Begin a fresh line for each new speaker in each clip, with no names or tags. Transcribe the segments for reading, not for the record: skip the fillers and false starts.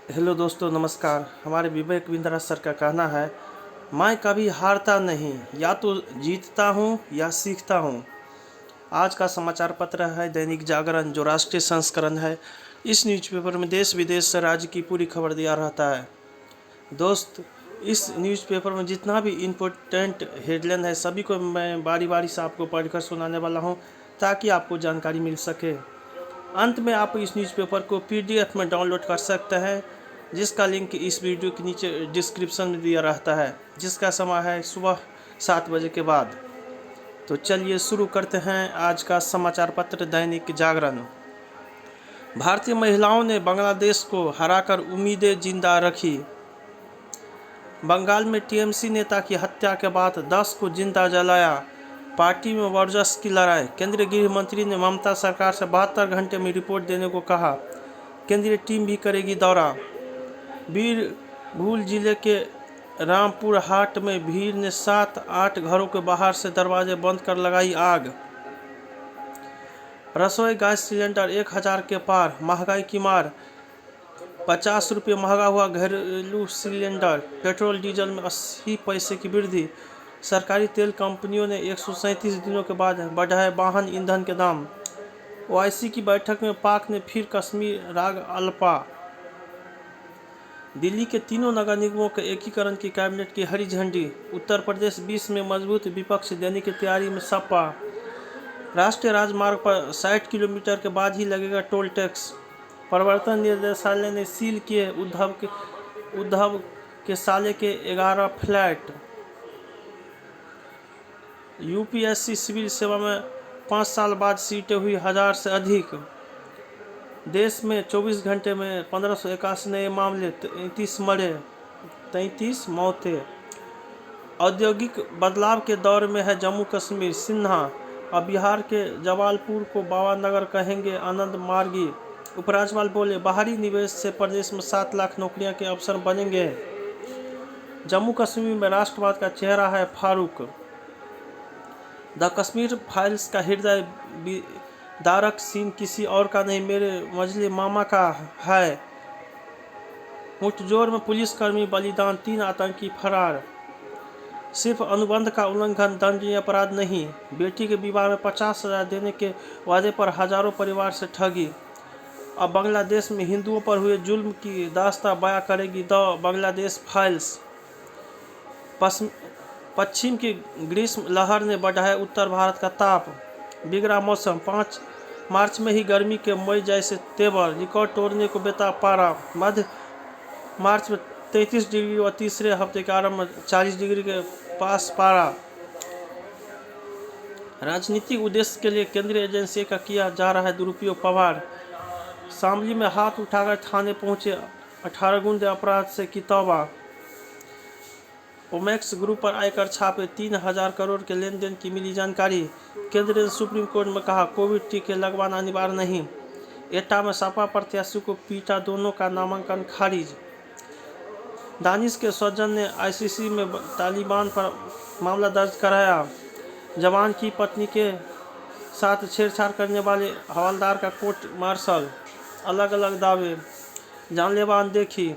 Hello दोस्तों, नमस्कार। हमारे विवेक बिंद्रा सर का कहना है, मैं कभी हारता नहीं, या तो जीतता हूँ या सीखता हूँ। आज का समाचार पत्र है दैनिक जागरण, जो राष्ट्रीय संस्करण है। इस न्यूज़पेपर में देश विदेश से राज्य की पूरी खबर दिया रहता है। दोस्त, इस न्यूज़पेपर में जितना भी इम्पोर्टेंट हेडलाइन है, सभी को मैं बारी बारी से आपको पढ़कर सुनाने वाला हूँ, ताकि आपको जानकारी मिल सके। अंत में आप इस न्यूज़पेपर को पीडीएफ में डाउनलोड कर सकते हैं, जिसका लिंक इस वीडियो के नीचे डिस्क्रिप्शन में दिया रहता है, जिसका समय है सुबह 7 बजे के बाद। तो चलिए शुरू करते हैं आज का समाचार पत्र दैनिक जागरण। भारतीय महिलाओं ने बांग्लादेश को हराकर उम्मीदें जिंदा रखी। बंगाल में टीएमसी नेता की हत्या के बाद 10 को जिंदा जलाया। पार्टी में वर्चस्व की लड़ाई। केंद्रीय गृह मंत्री ने ममता सरकार से 72 घंटे में रिपोर्ट देने को कहा। केंद्रीय टीम भी करेगी दौरा। बीरभूम जिले के रामपुर हाट में भीड़ ने 7-8 घरों के बाहर से दरवाजे बंद कर लगाई आग। रसोई गैस सिलेंडर 1000 के पार, महंगाई की मार। 50 रुपये महंगा हुआ घरेलू सिलेंडर। पेट्रोल डीजल में 80 पैसे की वृद्धि। सरकारी तेल कंपनियों ने 137 दिनों के बाद बढ़ाए वाहन ईंधन के दाम। ओआईसी की बैठक में पाक ने फिर कश्मीर राग अल्पा। दिल्ली के तीनों नगर निगमों के एकीकरण की कैबिनेट की हरी झंडी। उत्तर प्रदेश 20 में मजबूत विपक्ष देने की तैयारी में सपा। राष्ट्रीय राजमार्ग पर 60 किलोमीटर के बाद ही लगेगा टोल टैक्स। प्रवर्तन निदेशालय ने सील किए उद्धव के साले के 11 फ्लैट। यूपीएससी सिविल सेवा में 5 साल बाद सीटें हुई 1000 से अधिक। देश में 24 घंटे में 1581 नए मामले, 33 मरे, 33 मौतें। औद्योगिक बदलाव के दौर में है जम्मू कश्मीर। सिन्हा अब बिहार के जवालपुर को बाबा नगर कहेंगे आनंद मार्गी। उपराज्यपाल बोले, बाहरी निवेश से प्रदेश में 7 लाख नौकरियां के अवसर बनेंगे। जम्मू कश्मीर में राष्ट्रवाद का चेहरा है फारूक। द कश्मीर फाइल्स का हृदय दारक सीन किसी और का नहीं, मेरे मजली मामा का है। मुठजोड़ में पुलिसकर्मी बलिदान, 3 आतंकी फरार। सिर्फ अनुबंध का उल्लंघन दंडनीय अपराध नहीं। बेटी के विवाह में 50,000 देने के वादे पर हजारों परिवार से ठगी। अब बांग्लादेश में हिंदुओं पर हुए जुल्म की दास्तां बयां करेगी द बांग्लादेश फाइल्स। पश्चिम की ग्रीष्म लहर ने बढ़ाया उत्तर भारत का ताप। बिगड़ा मौसम, 5 मार्च में ही गर्मी के मई जैसे तेवर। रिकॉर्ड तोड़ने को बेताब पारा। मध्य मार्च में 33 डिग्री और तीसरे हफ्ते के आरंभ में 40 डिग्री के पास पारा। राजनीतिक उद्देश्य के लिए केंद्रीय एजेंसी का किया जा रहा है दुरुपयोग। पवार शामली में हाथ उठाकर थाने पहुंचे, 18 गुंडे अपराध से की तौबा। ओमेक्स ग्रुप पर आयकर छापे, 3000 करोड़ के लेन देन की मिली जानकारी। केंद्र ने सुप्रीम कोर्ट में कहा, कोविड टीके लगवाना अनिवार्य नहीं। एटा में सपा प्रत्याशी को पीटा, दोनों का नामांकन खारिज। दानिश के स्वजन ने आईसीसी में तालिबान पर मामला दर्ज कराया। जवान की पत्नी के साथ छेड़छाड़ करने वाले हवलदार का कोर्ट मार्शल। अलग अलग दावे, जानलेवा अनदेखी।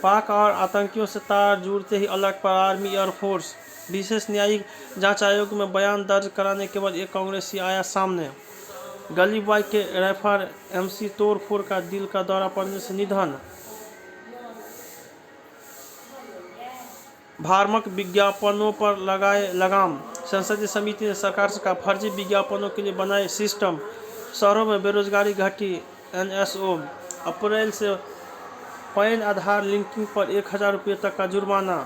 पाक और आतंकियों से तार जुड़ते ही अलर्ट पर आर्मी एयरफोर्स। विशेष न्यायिक जांच आयोग में बयान दर्ज कराने के बाद एक कांग्रेसी आया सामने। गली बॉय के रैपर एमसी तोड़फोड़ का दिल का दौरा पड़ने से निधन। भ्रामक विज्ञापनों पर लगाए लगाम। संसदीय समिति ने सरकार से कहा, फर्जी विज्ञापनों के लिए बनाए सिस्टम। शहरों में बेरोजगारी घटी, एनएसओ। अप्रैल से पैन आधार लिंकिंग पर 1000 रुपये तक का जुर्माना।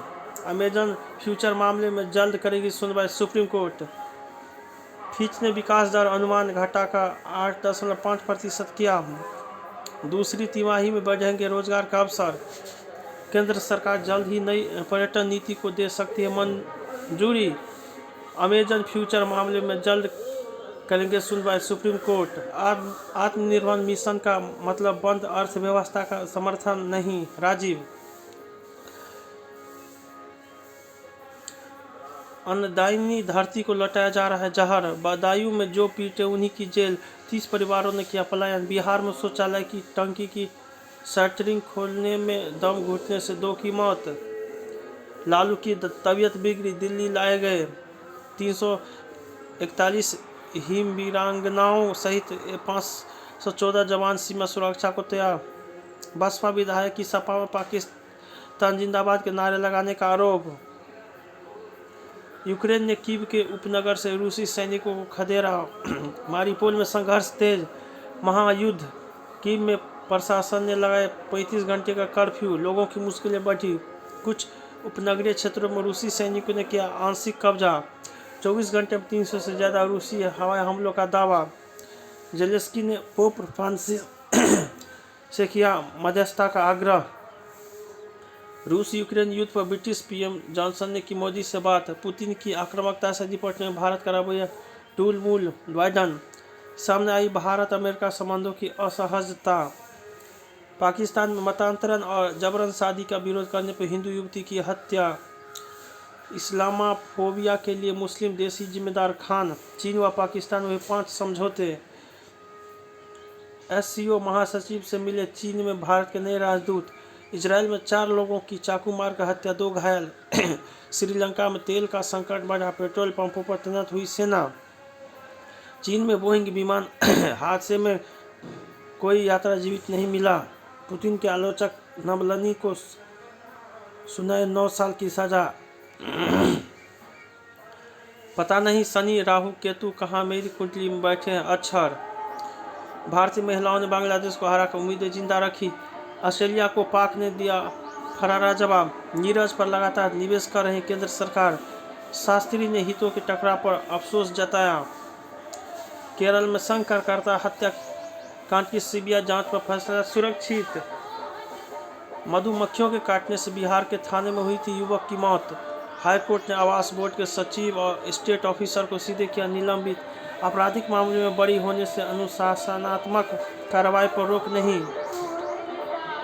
अमेजन फ्यूचर मामले में जल्द करेगी सुनवाई सुप्रीम कोर्ट। फिच ने विकास दर अनुमान घटाकर 8.5% किया। दूसरी तिमाही में बढ़ेंगे रोजगार का अवसर। केंद्र सरकार जल्द ही नई पर्यटन नीति को दे सकती है मंजूरी। अमेजन फ्यूचर मामले में जल्द करेंगे सुनवाई सुप्रीम कोर्ट। आत्मनिर्भर मिशन का मतलब बंद अर्थव्यवस्था का समर्थन नहीं, राजीव। अन्नदायिनी धरती को लौटाया जा रहा है जहर। बदायूं में जो पीटे उन्हीं की जेल, 30 परिवारों ने किया पलायन। बिहार में शौचालय की टंकी की शटरिंग खोलने में दम घुटने से 2 की मौत। लालू की तबीयत बिगड़ी, दिल्ली लाए गए। 341 हिम वीरांगनाओं सहित 514 जवान सीमा सुरक्षा को तैयार। बसपा विधायक की सपा में पाकिस्तान जिंदाबाद के नारे लगाने का आरोप। यूक्रेन ने कीव के उपनगर से रूसी सैनिकों को खदेड़ा। मारिपोल में संघर्ष तेज, महायुद्ध। कीव में प्रशासन ने लगाए 35 घंटे का कर्फ्यू, लोगों की मुश्किलें बढ़ी। कुछ उपनगरीय क्षेत्रों में रूसी सैनिकों ने किया आंशिक कब्जा। 24 घंटे में 300 से ज़्यादा रूसी हवाई हमलों का दावा। जेलेंस्की ने पोप फ्रांसिस से किया मध्यस्थता का आग्रह। रूस यूक्रेन युद्ध पर ब्रिटिश पीएम जॉनसन ने की मोदी से बात। पुतिन की आक्रामकता से निपटने में भारत का रवैया टूल-मूल। बाइडन सामने आई भारत अमेरिका संबंधों की असहजता। पाकिस्तान में मतांतरण और जबरन शादी का विरोध करने पर हिंदू युवती की हत्या। इस्लामाफोबिया के लिए मुस्लिम देशी जिम्मेदार खान। चीन व पाकिस्तान में 5 समझौते। एससीओ महासचिव से मिले चीन में भारत के नए राजदूत। इजरायल में 4 लोगों की चाकू मारकर हत्या, 2 घायल। श्रीलंका में तेल का संकट बढ़ा, पेट्रोल पंपों पर तैनात हुई सेना। चीन में बोइंग विमान हादसे में कोई यात्री जीवित नहीं मिला। पुतिन के आलोचक नवलनी को सुनाए 9 साल की सजा। पता नहीं शनि राहु केतु कहाँ मेरी कुंडली में बैठे हैं अक्षर। भारतीय महिलाओं ने बांग्लादेश को हराकर उम्मीदें जिंदा रखी। ऑस्ट्रेलिया को पाक ने दिया फरारा जवाब। नीरज पर लगातार निवेश कर रही केंद्र सरकार। शास्त्री ने हितों के टकराव पर अफसोस जताया। केरल में संघर्षकर्ता हत्याकांड की सीबीआई जांच पर फैसला सुरक्षित। मधुमक्खियों के काटने से बिहार के थाने में हुई थी युवक की मौत। हाईकोर्ट ने आवास बोर्ड के सचिव और स्टेट ऑफिसर को सीधे किया निलंबित। आपराधिक मामले में बरी होने से अनुशासनात्मक कार्रवाई पर रोक नहीं।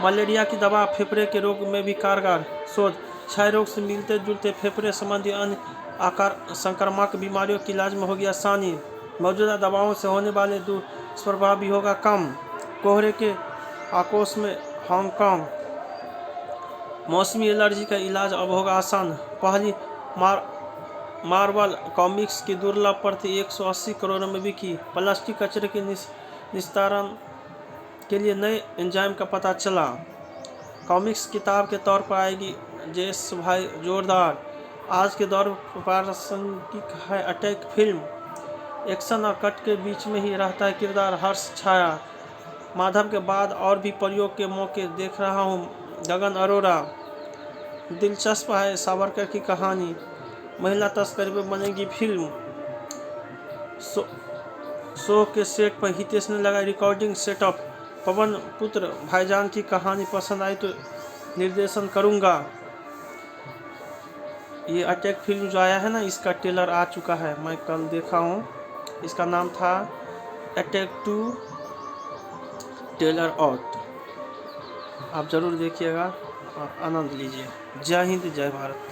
मलेरिया की दवा फेफड़े के रोग में भी कारगर। शोध, क्षय रोग से मिलते जुलते फेफड़े संबंधी अन्य आकार संक्रामक बीमारियों के इलाज में होगी आसानी। मौजूदा दवाओं से होने वाले दुष्प्रभाव भी होगा कम। कोहरे के आक्रोश में हांगकांग। मौसमी एलर्जी का इलाज अब होगा आसान। पहली मार्वल कॉमिक्स की दुर्लभ प्रति 180 करोड़ में बिकी। प्लास्टिक कचरे के निस्तारण के लिए नए एंजाइम का पता चला। कॉमिक्स किताब के तौर पर आएगी जेस भाई जोरदार। आज के दौर पर प्रासंगिक है अटैक फिल्म। एक्शन और कट के बीच में ही रहता है किरदार हर्ष छाया। माधव के बाद और भी प्रयोग के मौके देख रहा हूँ। गगन अरोरा। दिलचस्प है सावरकर की कहानी। महिला तस्करी पर बनेगी फिल्म। शो के सेट पर हितेश ने लगाई रिकॉर्डिंग सेटअप। पवन पुत्र भाईजान की कहानी पसंद आई तो निर्देशन करूंगा। ये अटैक फिल्म जो आया है ना, इसका ट्रेलर आ चुका है, मैं कल देखा हूँ। इसका नाम था अटैक 2 ट्रेलर आउट। आप ज़रूर देखिएगा और आनंद लीजिए। जय हिंद, जय भारत।